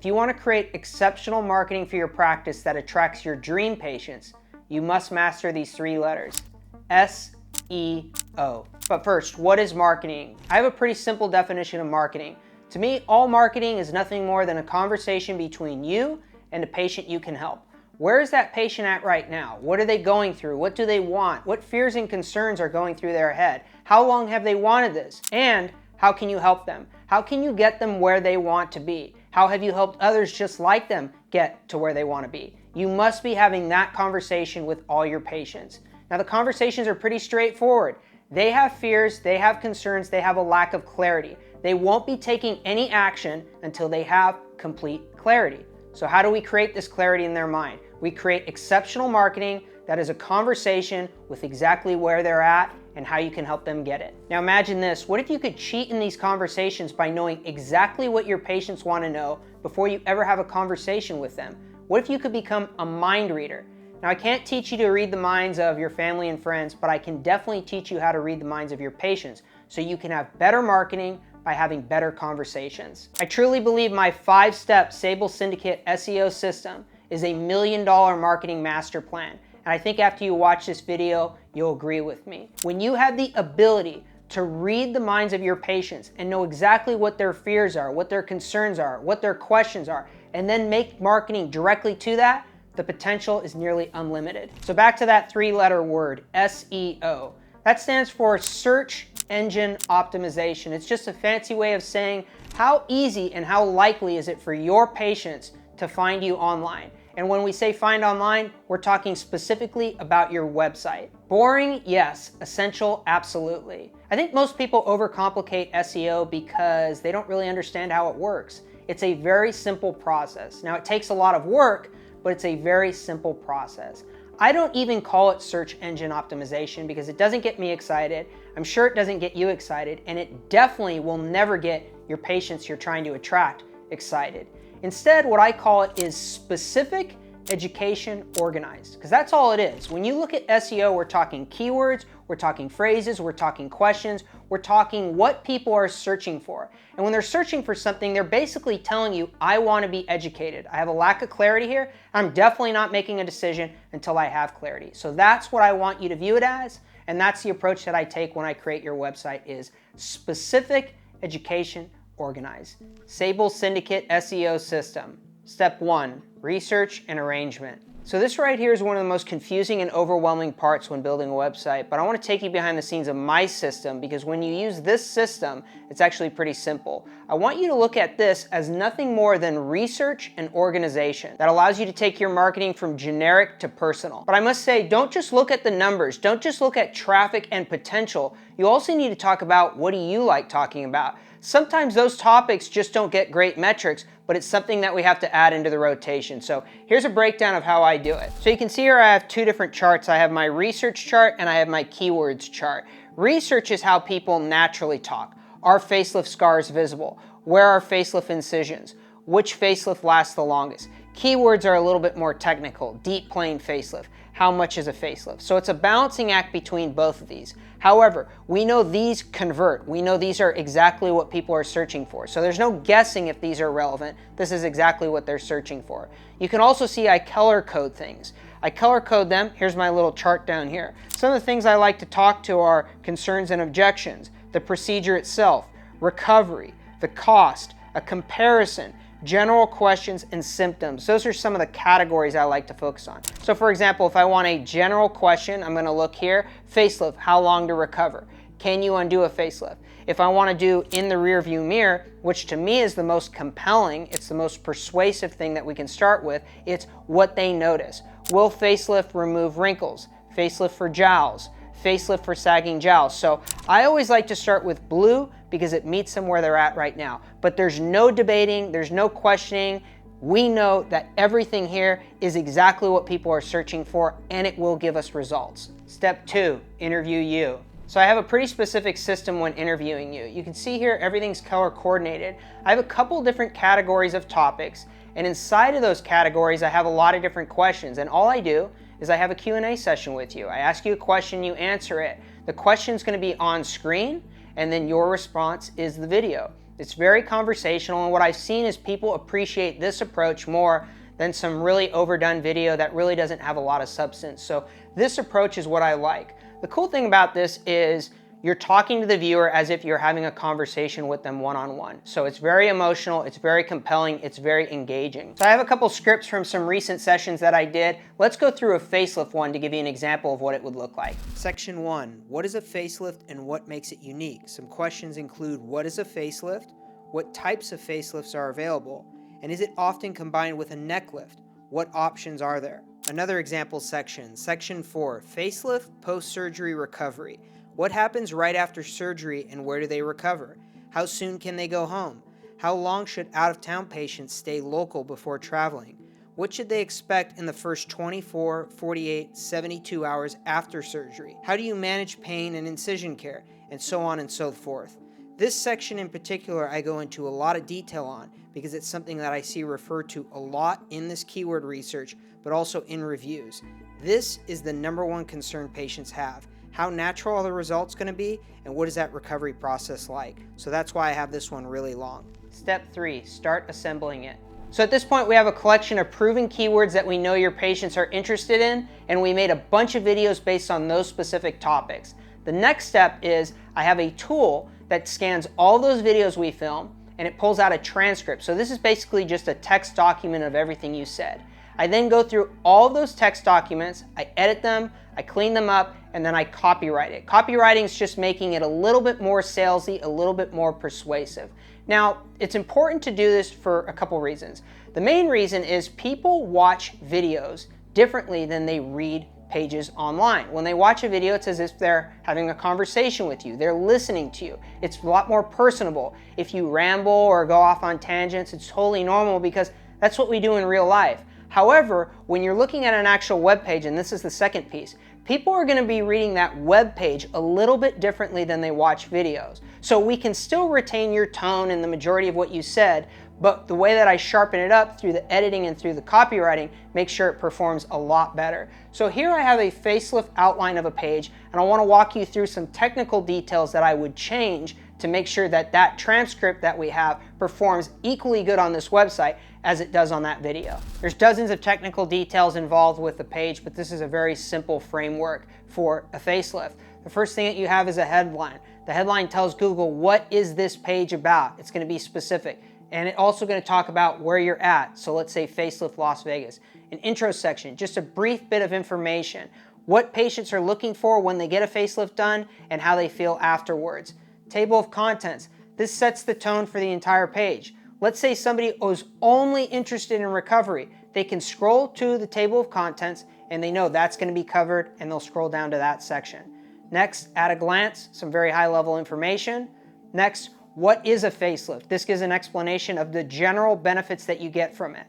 If you want to create exceptional marketing for your practice that attracts your dream patients, you must master these 3 letters, SEO. But first, what is marketing? I have a pretty simple definition of marketing. To me, all marketing is nothing more than a conversation between you and a patient you can help. Where is that patient at right now? What are they going through? What do they want? What fears and concerns are going through their head? How long have they wanted this? And how can you help them? How can you get them where they want to be? How have you helped others just like them get to where they want to be? You must be having that conversation with all your patients. Now, the conversations are pretty straightforward. They have fears, they have concerns, they have a lack of clarity. They won't be taking any action until they have complete clarity. So how do we create this clarity in their mind? We create exceptional marketing that is a conversation with exactly where they're at and how you can help them get it. Now imagine this, what if you could cheat in these conversations by knowing exactly what your patients want to know before you ever have a conversation with them? What if you could become a mind reader? Now I can't teach you to read the minds of your family and friends, but I can definitely teach you how to read the minds of your patients so you can have better marketing by having better conversations. I truly believe my 5-step Sable Syndicate SEO system is a $1 million marketing master plan. And I think after you watch this video, you'll agree with me. When you have the ability to read the minds of your patients and know exactly what their fears are, what their concerns are, what their questions are, and then make marketing directly to that, the potential is nearly unlimited. So back to that 3-letter word, SEO. That stands for Search Engine Optimization. It's just a fancy way of saying how easy and how likely is it for your patients to find you online. And when we say find online, we're talking specifically about your website. Boring? Yes. Essential? Absolutely. I think most people overcomplicate SEO because they don't really understand how it works. It's a very simple process. Now it takes a lot of work, but it's a very simple process. I don't even call it search engine optimization because it doesn't get me excited. I'm sure it doesn't get you excited, and it definitely will never get your patients you're trying to attract excited. Instead, what I call it is specific education organized, because that's all it is. When you look at SEO, we're talking keywords, we're talking phrases, we're talking questions, we're talking what people are searching for. And when they're searching for something, they're basically telling you, I want to be educated. I have a lack of clarity here. I'm definitely not making a decision until I have clarity. So that's what I want you to view it as. And that's the approach that I take when I create your website is specific education organized. Sable Syndicate SEO system. Step 1, research and arrangement. So this right here is one of the most confusing and overwhelming parts when building a website, but I want to take you behind the scenes of my system because when you use this system, it's actually pretty simple. I want you to look at this as nothing more than research and organization that allows you to take your marketing from generic to personal. But I must say, don't just look at the numbers, don't just look at traffic and potential. You also need to talk about what do you like talking about. Sometimes those topics just don't get great metrics, but it's something that we have to add into the rotation. So here's a breakdown of how I do it. So you can see here I have 2 different charts. I have my research chart and I have my keywords chart. Research is how people naturally talk. Are facelift scars visible? Where are facelift incisions? Which facelift lasts the longest? Keywords are a little bit more technical. Deep plane facelift. How much is a facelift? So it's a balancing act between both of these. However, we know these convert. We know these are exactly what people are searching for. So there's no guessing if these are relevant. This is exactly what they're searching for. You can also see I color code things. I color code them. Here's my little chart down here. Some of the things I like to talk to are concerns and objections, the procedure itself, recovery, the cost, a comparison, general questions, and symptoms. Those are some of the categories I like to focus on. So for example, if I want a general question, I'm going to look here, facelift, how long to recover? Can you undo a facelift? If I want to do in the rear view mirror, which to me is the most compelling, it's the most persuasive thing that we can start with, it's what they notice. Will facelift remove wrinkles? Facelift for jowls? Facelift for sagging jowls. So I always like to start with blue because it meets them where they're at right now. But there's no debating, there's no questioning. We know that everything here is exactly what people are searching for and it will give us results. Step 2, interview you. So I have a pretty specific system when interviewing you. You can see here everything's color coordinated. I have a couple different categories of topics, and inside of those categories I have a lot of different questions, and all I do is I have a Q&A session with you. I ask you a question, you answer it. The question's going to be on screen, and then your response is the video. It's very conversational, and what I've seen is people appreciate this approach more than some really overdone video that really doesn't have a lot of substance. So this approach is what I like. The cool thing about this is you're talking to the viewer as if you're having a conversation with them one-on-one. So it's very emotional, it's very compelling, it's very engaging. So I have a couple scripts from some recent sessions that I did. Let's go through a facelift one to give you an example of what it would look like. Section 1, what is a facelift and what makes it unique? Some questions include, what is a facelift? What types of facelifts are available? And is it often combined with a neck lift? What options are there? Another example section, Section 4, facelift post-surgery recovery. What happens right after surgery and where do they recover? How soon can they go home? How long should out-of-town patients stay local before traveling? What should they expect in the first 24, 48, 72 hours after surgery? How do you manage pain and incision care? And so on and so forth. This section in particular I go into a lot of detail on because it's something that I see referred to a lot in this keyword research, but also in reviews. This is the #1 concern patients have. How natural are the results going to be, and what is that recovery process like? So that's why I have this one really long. Step 3, start assembling it. So at this point we have a collection of proven keywords that we know your patients are interested in, and we made a bunch of videos based on those specific topics. The next step is I have a tool that scans all those videos we film and it pulls out a transcript. So this is basically just a text document of everything you said. I then go through all those text documents, I edit them, I clean them up, and then I copyright it. Copywriting is just making it a little bit more salesy, a little bit more persuasive. Now, it's important to do this for a couple reasons. The main reason is people watch videos differently than they read pages online. When they watch a video, it's as if they're having a conversation with you. They're listening to you. It's a lot more personable. If you ramble or go off on tangents, it's totally normal because that's what we do in real life. However, when you're looking at an actual web page, and this is the second piece, people are going to be reading that web page a little bit differently than they watch videos. So we can still retain your tone and the majority of what you said, but the way that I sharpen it up through the editing and through the copywriting makes sure it performs a lot better. So here I have a facelift outline of a page, and I want to walk you through some technical details that I would change to make sure that that transcript that we have performs equally good on this website as it does on that video. There's dozens of technical details involved with the page, but this is a very simple framework for a facelift. The first thing that you have is a headline. The headline tells Google, what is this page about? It's going to be specific. And it's also going to talk about where you're at. So let's say facelift Las Vegas. An intro section, just a brief bit of information. What patients are looking for when they get a facelift done and how they feel afterwards. Table of contents. This sets the tone for the entire page. Let's say somebody is only interested in recovery. They can scroll to the table of contents and they know that's going to be covered, and they'll scroll down to that section. Next, at a glance, some very high level information. Next, what is a facelift? This gives an explanation of the general benefits that you get from it.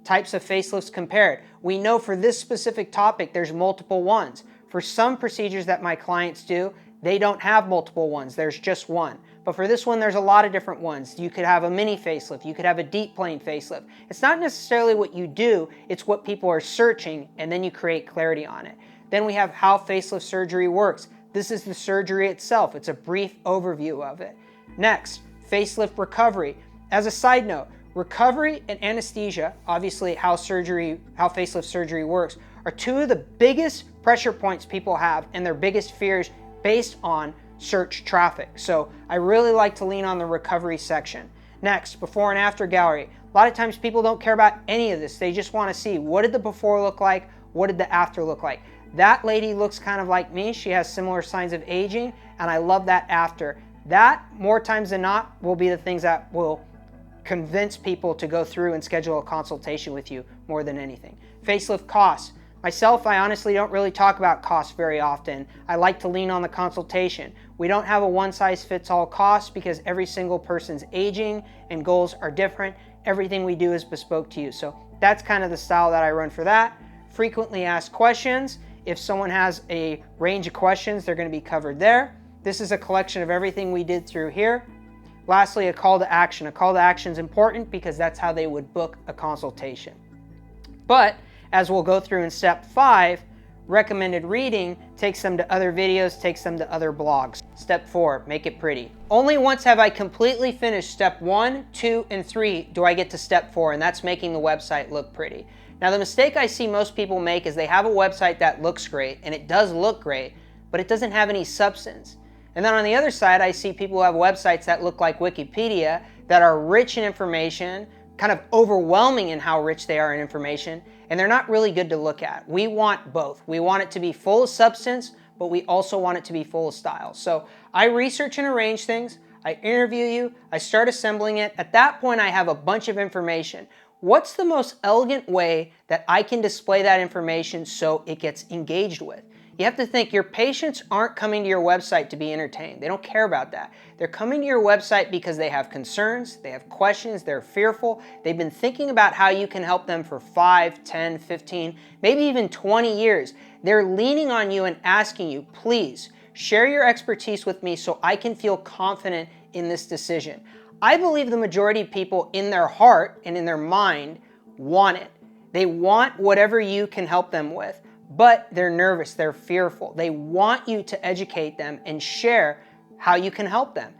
Types of facelifts compared. We know for this specific topic there's multiple ones. For some procedures that my clients do, they don't have multiple ones, there's just one. But for this one, there's a lot of different ones. You could have a mini facelift, you could have a deep plane facelift. It's not necessarily what you do, it's what people are searching, and then you create clarity on it. Then we have how facelift surgery works. This is the surgery itself. It's a brief overview of it. Next, facelift recovery. As a side note, recovery and anesthesia, obviously how facelift surgery works, are two of the biggest pressure points people have and their biggest fears based on search traffic. So I really like to lean on the recovery section. Next, before and after gallery. A lot of times people don't care about any of this. They just want to see, what did the before look like? What did the after look like? That lady looks kind of like me. She has similar signs of aging, and I love that after. That, more times than not, will be the things that will convince people to go through and schedule a consultation with you more than anything. Facelift costs. Myself, I honestly don't really talk about costs very often. I like to lean on the consultation. We don't have a one-size-fits-all cost because every single person's aging and goals are different. Everything we do is bespoke to you. So that's kind of the style that I run for that. Frequently asked questions. If someone has a range of questions, they're going to be covered there. This is a collection of everything we did through here. Lastly, a call to action. A call to action is important because that's how they would book a consultation. But as we'll go through in step 5, Recommended reading takes them to other videos, takes them to other blogs. Step 4, make it pretty. Only once have I completely finished step 1, 2, and 3 do I get to step 4, and that's making the website look pretty. Now the mistake I see most people make is they have a website that looks great, and it does look great, but it doesn't have any substance. And then on the other side, I see people who have websites that look like Wikipedia, that are rich in information, kind of overwhelming in how rich they are in information, and they're not really good to look at. We want both. We want it to be full of substance, but we also want it to be full of style. So I research and arrange things, I interview you, I start assembling it. At that point, I have a bunch of information. What's the most elegant way that I can display that information so it gets engaged with? You have to think your patients aren't coming to your website to be entertained. They don't care about that. They're coming to your website because they have concerns, they have questions, they're fearful. They've been thinking about how you can help them for 5, 10, 15, maybe even 20 years. They're leaning on you and asking you, please share your expertise with me so I can feel confident in this decision. I believe the majority of people in their heart and in their mind want it. They want whatever you can help them with. But they're nervous, they're fearful. They want you to educate them and share how you can help them.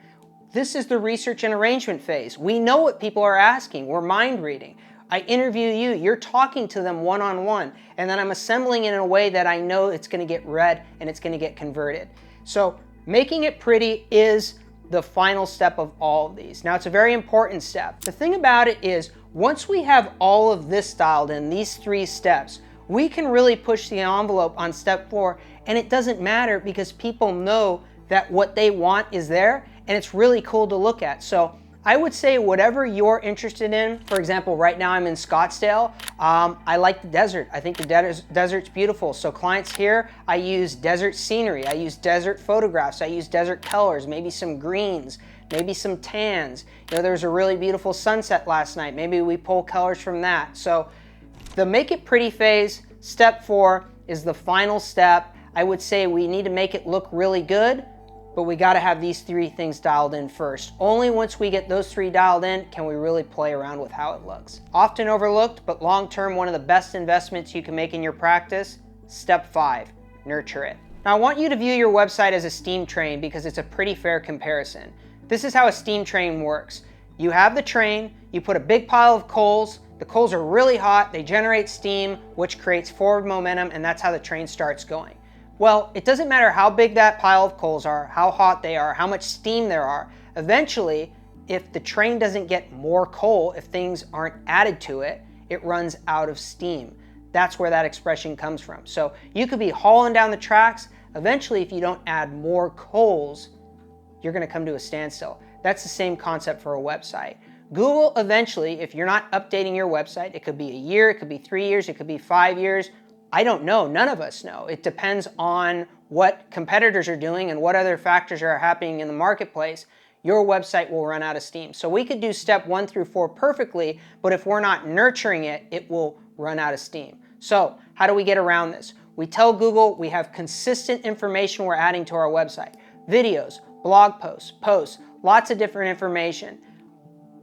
This is the research and arrangement phase. We know what people are asking. We're mind reading. I interview you, you're talking to them one-on-one, and then I'm assembling it in a way that I know it's gonna get read and it's gonna get converted. So making it pretty is the final step of all of these. Now it's a very important step. The thing about it is, once we have all of this dialed in, these 3 steps, we can really push the envelope on step 4, and it doesn't matter because people know that what they want is there, and it's really cool to look at. So I would say whatever you're interested in, for example, right now I'm in Scottsdale. I like the desert. I think the desert's beautiful. So clients here, I use desert scenery. I use desert photographs. I use desert colors, maybe some greens, maybe some tans. You know, there was a really beautiful sunset last night. Maybe we pull colors from that. So the make it pretty phase, step 4, is the final step. I would say we need to make it look really good, but we got to have these 3 things dialed in first. Only once we get those 3 dialed in can we really play around with how it looks. Often overlooked, but long-term one of the best investments you can make in your practice, step 5, nurture it. Now I want you to view your website as a steam train because it's a pretty fair comparison. This is how a steam train works. You have the train, you put a big pile of coals, the coals are really hot, they generate steam, which creates forward momentum, and that's how the train starts going. Well, it doesn't matter how big that pile of coals are, how hot they are, how much steam there are. Eventually, if the train doesn't get more coal, if things aren't added to it, it runs out of steam. That's where that expression comes from. So you could be hauling down the tracks. Eventually, if you don't add more coals, you're going to come to a standstill. That's the same concept for a website. Google eventually, if you're not updating your website, it could be a year, it could be 3 years, it could be 5 years. I don't know, none of us know. It depends on what competitors are doing and what other factors are happening in the marketplace. Your website will run out of steam. So we could do step 1 through 4 perfectly, but if we're not nurturing it, it will run out of steam. So how do we get around this? We tell Google we have consistent information we're adding to our website. Videos, blog posts, lots of different information.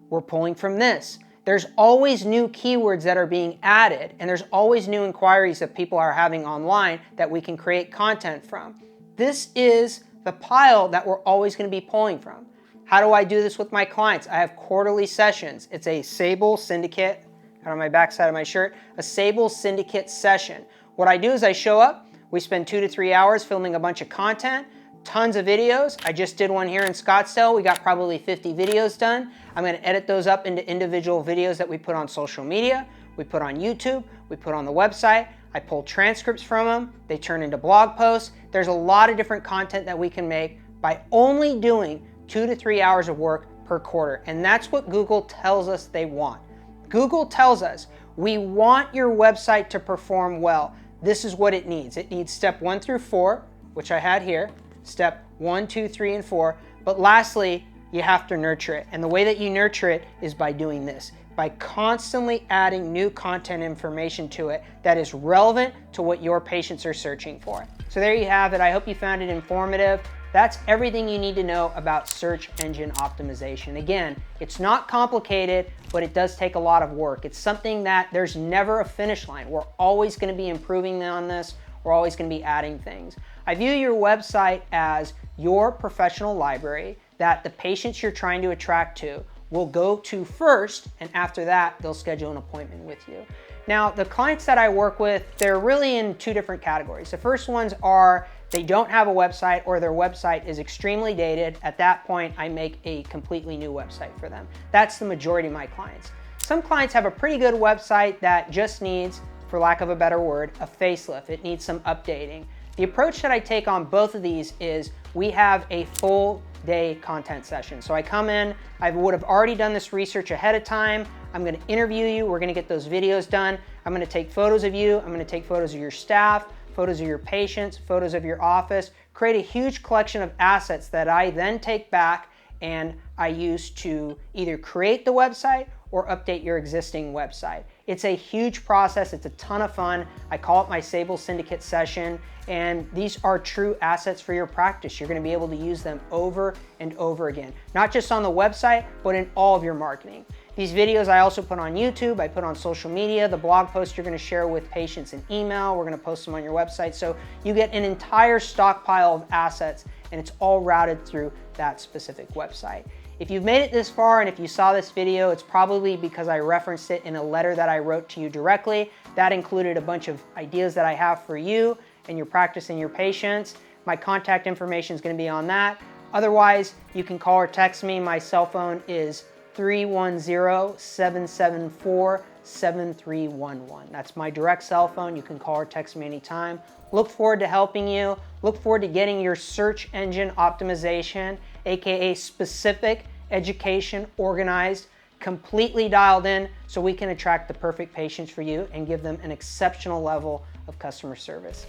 We're pulling from this. There's always new keywords that are being added, and there's always new inquiries that people are having online that we can create content from. This is the pile that we're always going to be pulling from. How do I do this with my clients? I have quarterly sessions. It's a Sable Syndicate, on my back side of my shirt, a Sable Syndicate session. What I do is I show up, we spend 2 to 3 hours filming a bunch of content, tons of videos. I just did one here in Scottsdale. We got probably 50 videos done. I'm going to edit those up into individual videos that we put on social media, we put on YouTube, we put on the website. I pull transcripts from them. They turn into blog posts. There's a lot of different content that we can make by only doing 2 to 3 hours of work per quarter. And that's what Google tells us they want. Google tells us we want your website to perform well. This is what it needs. It needs step 1 through 4, which I had here. Step 1, 2, 3, and 4. But lastly, you have to nurture it. And the way that you nurture it is by doing this, by constantly adding new content information to it that is relevant to what your patients are searching for. So there you have it. I hope you found it informative. That's everything you need to know about search engine optimization. Again, it's not complicated, but it does take a lot of work. It's something that there's never a finish line. We're always going to be improving on this. We're always going to be adding things. I view your website as your professional library that the patients you're trying to attract to will go to first, and after that, they'll schedule an appointment with you. Now, the clients that I work with, they're really in two different categories. The first ones are they don't have a website or their website is extremely dated. At that point, I make a completely new website for them. That's the majority of my clients. Some clients have a pretty good website that just needs, for lack of a better word, a facelift. It needs some updating. The approach that I take on both of these is we have a full day content session. So I come in, I would have already done this research ahead of time. I'm gonna interview you, we're gonna get those videos done. I'm gonna take photos of you, I'm gonna take photos of your staff, photos of your patients, photos of your office, create a huge collection of assets that I then take back and I use to either create the website or update your existing website. It's a huge process, it's a ton of fun. I call it my Sable Syndicate session, and these are true assets for your practice. You're gonna be able to use them over and over again, not just on the website, but in all of your marketing. These videos I also put on YouTube, I put on social media, the blog posts you're gonna share with patients in email, we're gonna post them on your website. So you get an entire stockpile of assets and it's all routed through that specific website. If you've made it this far and if you saw this video, it's probably because I referenced it in a letter that I wrote to you directly. That included a bunch of ideas that I have for you and your practice and your patients. My contact information is going to be on that. Otherwise, you can call or text me. My cell phone is 310-774-7311. That's my direct cell phone. You can call or text me anytime. Look forward to helping you. Look forward to getting your search engine optimization, aka specific education, organized, completely dialed in so we can attract the perfect patients for you and give them an exceptional level of customer service.